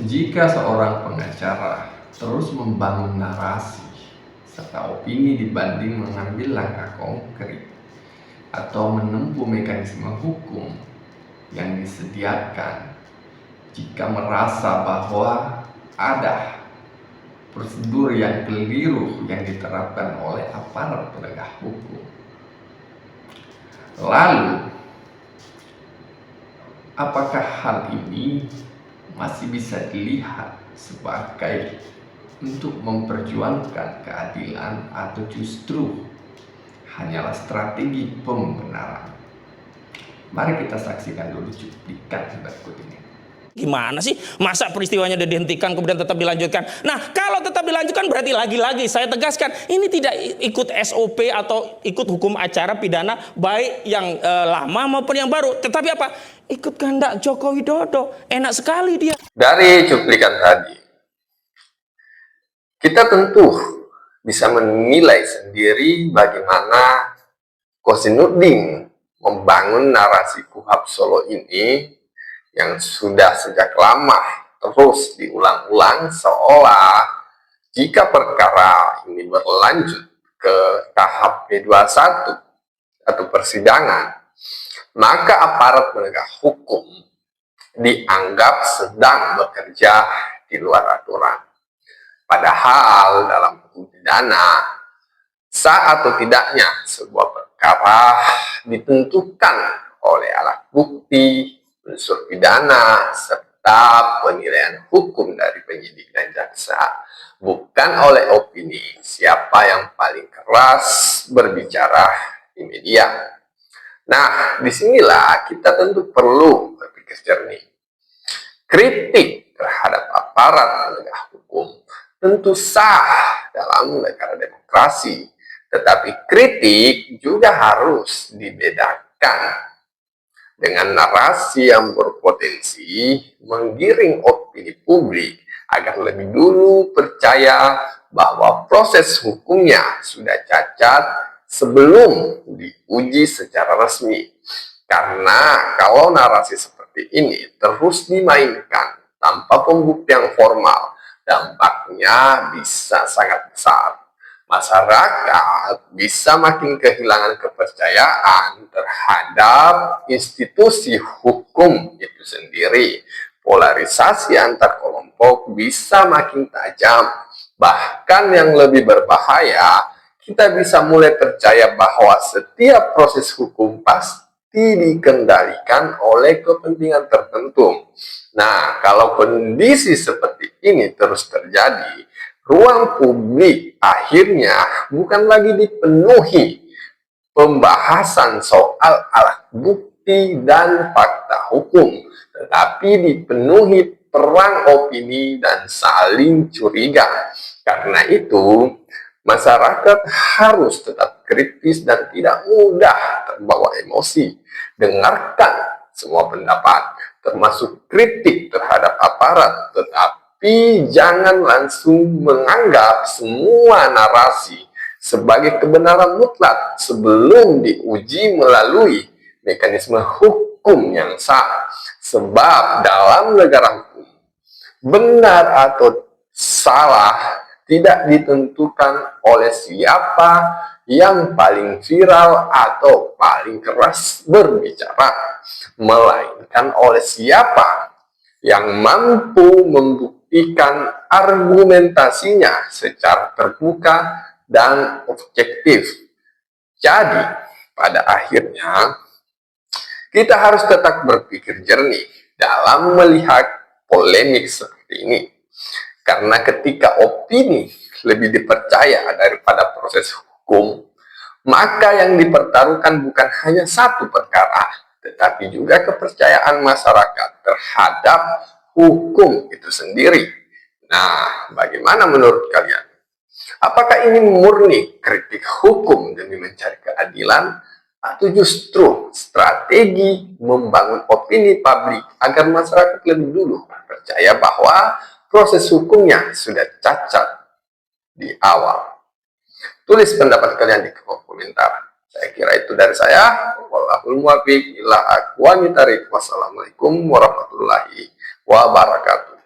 Jika seorang pengacara terus membangun narasi serta opini dibanding mengambil langkah konkret atau menempuh mekanisme hukum yang disediakan, jika merasa bahwa ada prosedur yang keliru yang diterapkan oleh aparat penegak hukum, lalu apakah hal ini masih bisa dilihat sebagai untuk memperjuangkan keadilan atau justru hanyalah strategi pembenaran? Mari kita saksikan dulu cuplikan berikut ini. Gimana sih? Masa peristiwanya udah dihentikan kemudian tetap dilanjutkan? Nah, kalau tetap dilanjutkan berarti lagi-lagi saya tegaskan ini tidak ikut SOP atau ikut hukum acara pidana baik yang lama maupun yang baru. Tetapi apa? Ikut kehendak Joko Widodo. Enak sekali dia. Dari cuplikan tadi, kita tentu bisa menilai sendiri bagaimana Kozinuddin membangun narasi KUHP Solo ini yang sudah sejak lama terus diulang-ulang, seolah jika perkara ini berlanjut ke tahap P21 atau persidangan, maka aparat penegak hukum dianggap sedang bekerja di luar aturan. Padahal dalam hukum pidana, sah atau tidaknya sebuah perkara ditentukan oleh alat bukti, unsur pidana, serta penilaian hukum dari penyidik dan jaksa, bukan oleh opini siapa yang paling keras berbicara di media. Nah, disinilah kita tentu perlu berpikir jernih. Kritik terhadap aparat penegak hukum tentu sah dalam negara demokrasi, tetapi kritik juga harus dibedakan dengan narasi yang berpotensi menggiring opini publik agar lebih dulu percaya bahwa proses hukumnya sudah cacat sebelum diuji secara resmi. Karena kalau narasi seperti ini terus dimainkan tanpa pembuktian formal, dampaknya bisa sangat besar. Masyarakat bisa makin kehilangan kepercayaan terhadap institusi hukum itu sendiri. Polarisasi antar kelompok bisa makin tajam. Bahkan yang lebih berbahaya, kita bisa mulai percaya bahwa setiap proses hukum pasti dikendalikan oleh kepentingan tertentu. Nah, kalau kondisi seperti ini terus terjadi, ruang publik akhirnya bukan lagi dipenuhi pembahasan soal alat bukti dan fakta hukum, tetapi dipenuhi perang opini dan saling curiga. Karena itu, masyarakat harus tetap kritis dan tidak mudah terbawa emosi. Dengarkan semua pendapat, termasuk kritik terhadap aparat, tetapi jangan langsung menganggap semua narasi sebagai kebenaran mutlak sebelum diuji melalui mekanisme hukum yang sah. Sebab dalam negara hukum, benar atau salah tidak ditentukan oleh siapa yang paling viral atau paling keras berbicara, melainkan oleh siapa yang mampu membuktikan argumentasinya secara terbuka dan objektif. Jadi, pada akhirnya, kita harus tetap berpikir jernih dalam melihat polemik seperti ini. Karena ketika opini lebih dipercaya daripada proses hukum, maka yang dipertaruhkan bukan hanya satu perkara, tetapi juga kepercayaan masyarakat terhadap hukum itu sendiri. Nah, bagaimana menurut kalian? Apakah ini murni kritik hukum demi mencari keadilan, atau justru strategi membangun opini publik agar masyarakat lebih dulu percaya bahwa proses hukumnya sudah cacat di awal? Tulis pendapat kalian di kolom komentar. Saya kira itu dari saya. Wallahul muwaffiq ila aqwamit thoriq. Wassalamualaikum warahmatullahi wabarakatuh.